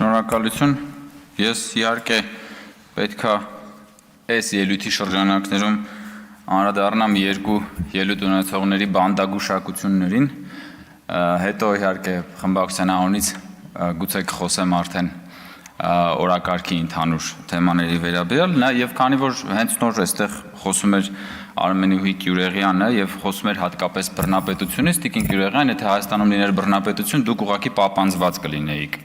Շնորհակալություն։ Ես իհարկե պետքա այս ելույթի շրջանակներում անդրադառնամ երկու ելույթ ունեցողների բանդագուշակություններին, հետո իհարկե խմբակցության անունից գուցե կխոսեմ արդեն օրակարգի ընդհանուր թեմաների վերաբերյալ, եւ քանի որ հենց նոր այստեղ խոսում էր Արմենուհի Գյուրեղյանը եւ խոսում էր հատկապես բռնապետությունից, Տիկին Գյուրեղյան, եթե Հայաստանում լիներ բռնապետություն, դուք ուղղակի պապանձված կլինեիք։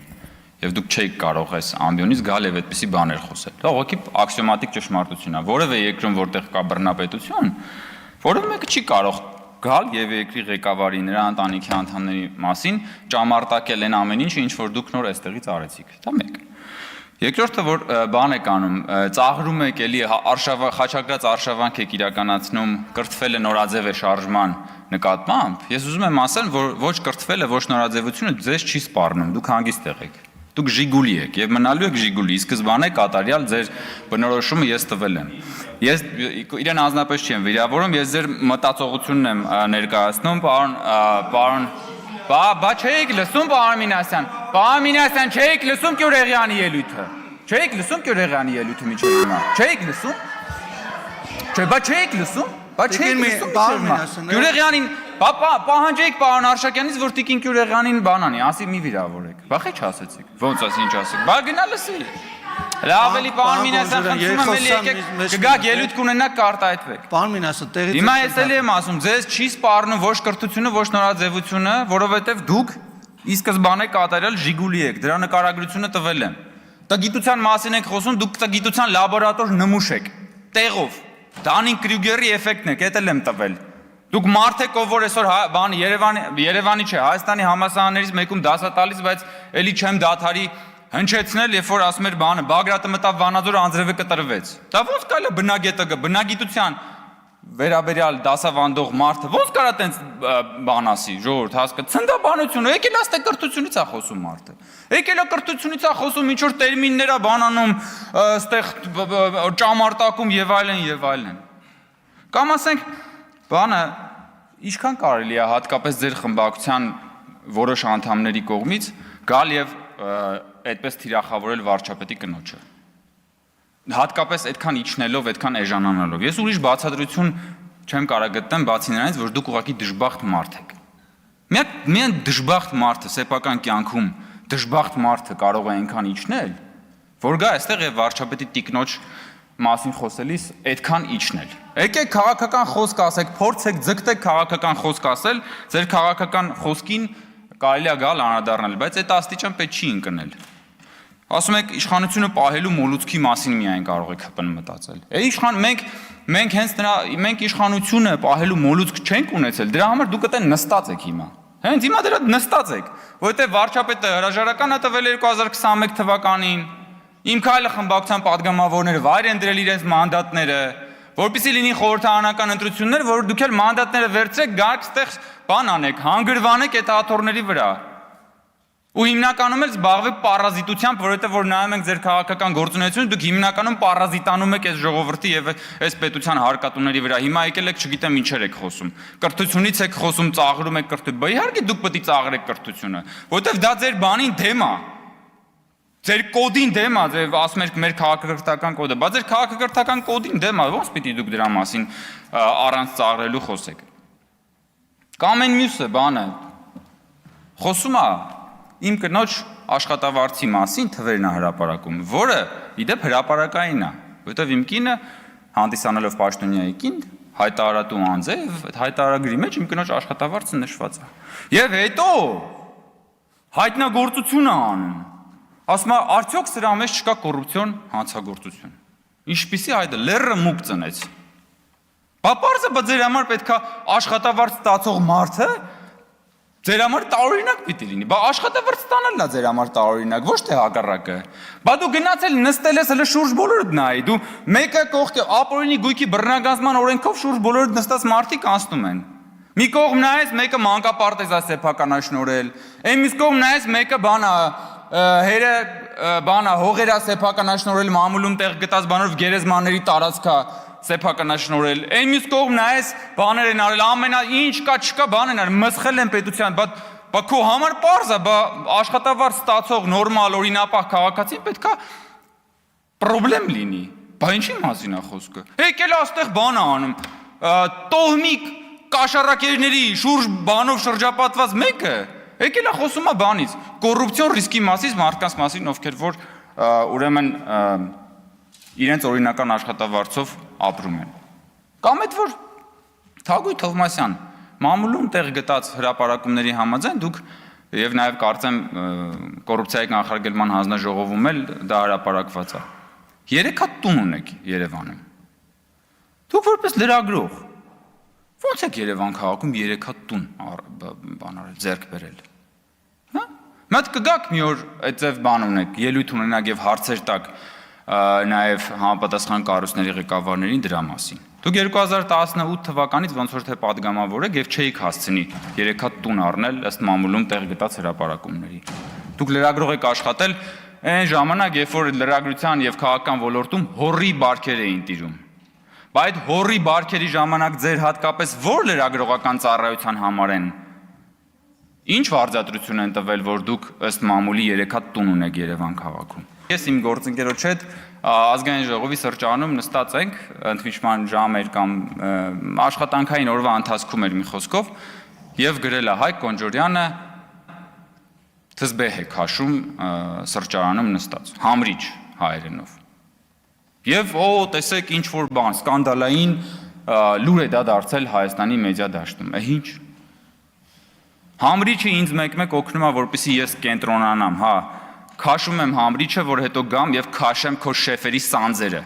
Եվ դուք չէիք կարող այս ամբիոնից գալ եւ այդպիսի բաներ խոսել։ Դա ուղղակի աքսիոմատիկ ճշմարտություն է։ Որևէ երկրում, որտեղ կա բռնապետություն, որևէ մեկը չի կարող գալ եւ երկրի ղեկավարի նրա ընտանիքի անդամների մասին ճամարտակել այն ամեն ինչը, ինչ որ դուք նոր այստեղից արեցիք։ Դա մեկ։ Երկրորդը, որ բան եք անում, ծաղրում եք էլի խաչակրած արշավանք եք իրականացնում, կրթվել է նորաձև է շարժման նկատմամբ, ես ուզում եմ ասել, որ ոչ կրթվելը, ոչ նորաձևությունը ձեզ չի սպառնում, դուք հանգիստ եք։ Դուք Ժիգուլի եք եւ մնալու եք Ժիգուլի, սկզբանե կատարյալ ձեր բնորոշումը ես տվել եմ։ Ես իրեն անձնապես չեմ վիրավորում, ես ձեր մտածողությունն եմ ներկայացնում, պարոն Բա չէիք լսում պարոն Մինասյան, չէիք լսում Գյուրեղյանի ելույթը, չէիք լսում Գյուրեղյանի ելույթը միջև հիմա, չէիք լսում, բա չէիք լսում, Գյուրեղյանին, պահանջեիք պարոն Արշակյանից, որ Տիկին Գյուրեղյանին բան անի, ասի մի վիրավորեք, բա խի չասեցիք, ոնց ասի ինչ ասեք, բա գնա լսի, լավ էլի պարոն Մինասյան, խնդրում եմ էլի եկեք, կգաք ելույթ կունենաք կարտահայտվեք։ Պարոն Մինասյան, տեղից Հիմա ես էլի եմ ասում, ձեզ չի սպառնում ոչ կրթությունը, ոչ նորաձևությունը, որովհետև դուք ի սկզբանե կատարյալ Ժիգուլի եք, դրա նկարագրությունը տվել եմ։ Տգիտության մասին եք խոսում, դուք տգիտության լաբորատոր նմուշ եք, տեղով։ Դանին-Կրյուգերի էֆեկտն եք, էդ էլ եմ տվել։ Դուք մարդ եք, ով որ այսօր Երևանի չէ, Հայաստանի համալսարաններից մեկում դասա տալիս, բայց էլի չեմ դադարի հնչեցնել, երբ որ ասում էր բանը, Բագրատը մտավ Վանաձոր, Անձրևը կտրվեց։ Դա ոնց կարելի է բնագետը, բնագիտության վերաբերյալ դասավանդող մարդը, ոնց կարա տենց բան ասի, ժողովուրդ հասկա, ցնդաբանությունը, եկել աստե կրթությունից է խոսում մարդը։ Եկել է կրթությունից է խոսում, ինչ որ տերմիններ է բանանում, այստեղ ճամարտակում եւ այլն։ Կամ ասենք, բանը ինչքան կարելի է հատկապես ձեր խմբակցության որոշ անդամների կողմից գալ եւ այդպես թիրախավորել վարչապետի կնոջը։ Հատկապես այդքան իջնելով, այդքան էժանանալով։ Ես ուրիշ բացատրություն չեմ կարող գտնել, բացի նրանից, որ դուք ուղղակի դժբախտ մարդ եք։ Միայն դժբախտ մարդը սեփական կյանքում դժբախտ մարդը կարող է այնքան իջնել, որ գա այստեղ եւ վարչապետի տիկնոջ մասին խոսելիս այդքան իջնել։ Եկեք քաղաքական խոսք ասեք, փորձեք ձգտեք քաղաքական խոսք ասել, ձեր քաղաքական խոսքին կարելի է գալ անդրադառնալ, բայց այդ աստիճան պետք չի ընկնել։ Ասում եք իշխանությունը պահելու մոլուցքի մասին միայն կարող եք հպն մտածել։ Մենք իշխանությունը պահելու մոլուցք չենք ունեցել, դրա համար դուք այդտեղ նստած եք հիմա։ Հենց հիմա դրա նստած եք, որովհետև վարչապետը հրաժարական է տվել 2021 թվականին, իմ քայլը խմբակցության падգամավորները վայր են դրել իրենց մանդատները, որպեսզի լինի խորհրդարանական ընտրություններ, որ դուք էլ մանդատները վերցրեք, գարկ ստեղ բան անեք, հանգրվանեք այդ աթոռների վրա։ Ու հիմնականում էլ զբաղվեք պարազիտությամբ, որովհետև որ նայում ենք ձեր քաղաքական գործունեությունը, դուք հիմնականում պարազիտանում եք այս ժողովրդի եւ այս պետության հարկատուների վրա։ Հիմա եկել եք, չգիտեմ ինչեր եք խոսում։ Կրթությունից եք խոսում, ծաղրում եք կրթություն։ Բա իհարկե դուք պետք է ծաղրեք կրթությունը, որովհետև դա ձեր բանին դեմ է։ Ձեր կոդին դեմ է, ձեր ասում եք մեր քաղաքակրթական կոդը, բայց ձեր քաղաքակրթական կոդին դեմ է, ո՞նց պիտի դուք դրա մասին առանց ծաղրելու խոսեք։ Կամ այն մյուսը բանը խոսում է իմ կնոջ աշխատավարձի մասին թվերն է հրապարակում, որը իդեպ հրապարակային է, որովհետև իմ կինը հանդիսանալով պաշտոնյայի կին հայտարարատու անձ է եւ այդ հայտարարագրի մեջ իմ կնոջ աշխատավարձը նշված է։ Եվ հետո հայտնագործություն է անում։ Ասում է, արդյոք սրա մեջ չկա կոռուպցիոն հանցագործություն։ Ինչպիսի հայտը լեռը մուկ ծնեց։ Բա պարզը ձեր համար պետքա աշխատավարձ ստացող մարդը ձեր համար տարօրինակ պիտի լինի։ Բա աշխատավարձ ստանալն է ձեր համար տարօրինակ, ոչ թե հակառակը։ Բա դու գնացել նստել ես հələ շուրջ բոլորդ նայի, դու մեկը կողքը ապօրինի գույքի բռնագազման օրենքով շուրջ բոլորդ նստած մարդիկ անցնում են։ Մի կողմ նայես մեկը մանկապարտեզ է սեփականաշնորհել, այն մյուս կողմ նայես մեկը բանա հերը բանա հողերա սեփականաշնորհել մամուլում տեղ գտած բանով գերեզմանների տարածքա սեփականաշնորհել։ Այն մյուս կողմ նայես բաներ են արել, ամենա ինչ կա չկա բան են արել, մսխել են պետության, բայց բա քո համար պարզ է, բա աշխատավարձ ստացող նորմալ օրինապահ քաղաքացին պետքա պրոբլեմ լինի։ Բա ինչի մասին է խոսքը։ Եկել աստեղ բան է անում, տոհմիկ կաշառակերների շուրջ բանով շրջապատված մեկը, եկել է խոսում է բանից, կոռուպցիոն ռիսկի մասից, մարդկանց մասին, ովքեր որ ուրեմն իրենց օրինական աշխատավարձով ապրում են։ Կամ այդ որ Թագուհի Թովմասյան մամուլում տեղ գտած հրապարակումների համաձայն դուք եւ նաեւ կարծեմ կոռուպցիայի կանխարգելման հանձնաժողովում էլ դա հրապարակված է։ 3 հատ տուն ունեք Երևանում։ Դուք որպես լրագրող ո՞նց եք Երևան քաղաքում 3 հատ տուն բան արել, ձեռք բերել։ Հա՞։ Մատ կգաք մի օր այդպես բան ունեք, ելույթ ունենաք եւ հարցեր տակ նաեւ համապատասխան կառույցների ղեկավարներին դրա մասին։ Դուք 2018 թվականից ոնց որ թե падգամավոր եք եւ չէիք հասցնի 3 հատ տուն առնել ըստ մամուլում տեղ գտած հրապարակումների։ Դուք լրագրող եք աշխատել այն ժամանակ, երբ որ լրագրության եւ քաղաքական ոլորտում հորի բարքեր էին տիրում։ Բայց այդ հորի բարքերի ժամանակ ձեր հատկապես որ լրագրողական ծառայության համար են ինչ վարձատրություն են տվել, որ դուք ըստ մամուլի 3 հատ տուն ունեք Երևան քաղաքում։ Ես իմ գործընկերոջ հետ ազգային ժողովի սրճարանում նստած ենք, ընդմիջման ժամ էր կամ աշխատանքային օրվա ընթացքում էր մի խոսքով եւ գրել է Հայկ Կոնջորյանը թզբեհ է քաշում սրճարանում նստած, համրիչ հայերենով։ Եվ տեսեք ինչ որ բան, սկանդալային լուր է դա դարձել Հայաստանի մեդիա դաշտում։ Ինչ։ Համրիչը ինձ մեկ-մեկ օգնում է, որպեսզի ես կենտրոնանամ, հա, քաշում եմ համրիչը, որ հետո գամ եւ քաշեմ քո շեֆերի սանձերը։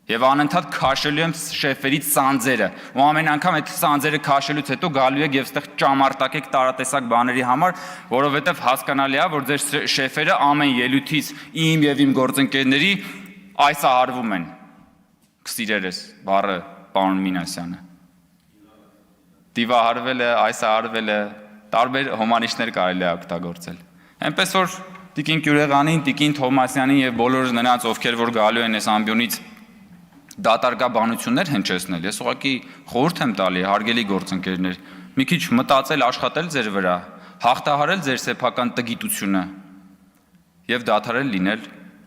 Եվ անընդհատ քաշելու եմ շեֆերի սանձերը։ Ու ամեն անգամ այդ սանձերը քաշելուց հետո գալու եք եւ այդտեղ ճամարտակեք տարատեսակ բաների համար, որովհետեւ հասկանալի է, որ ձեր շեֆերը ամեն ելույթից իմ եւ իմ գործընկերների այսահարվում են։ Կսիրերես բառը պարոն Մինասյանը։ Դիվահարվել է, այսահարվել է, տարբեր հոմանիշներ կարելի է օգտագործել։ Այնպես որ Տիկին Կյուրեղանին, Տիկին Թովմասյանին եւ բոլոր նրանց, ովքեր որ գալու են այս ամբիոնից դատարկաբանություններ հնչեցնել, ես ուղղակի խորհուրդ եմ տալի, հարգելի գործընկերներ, մի քիչ մտածել, աշխատել ձեր վրա, հաղթահարել ձեր սեփական տգիտությունը եւ դադարել լինել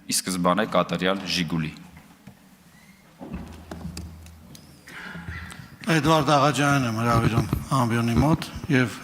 ի սկզբանե կատարյալ Ժիգուլի։ Էդվարդ Աղաջանյանն եմ հրավիրում ամբիոնի մոտ եւ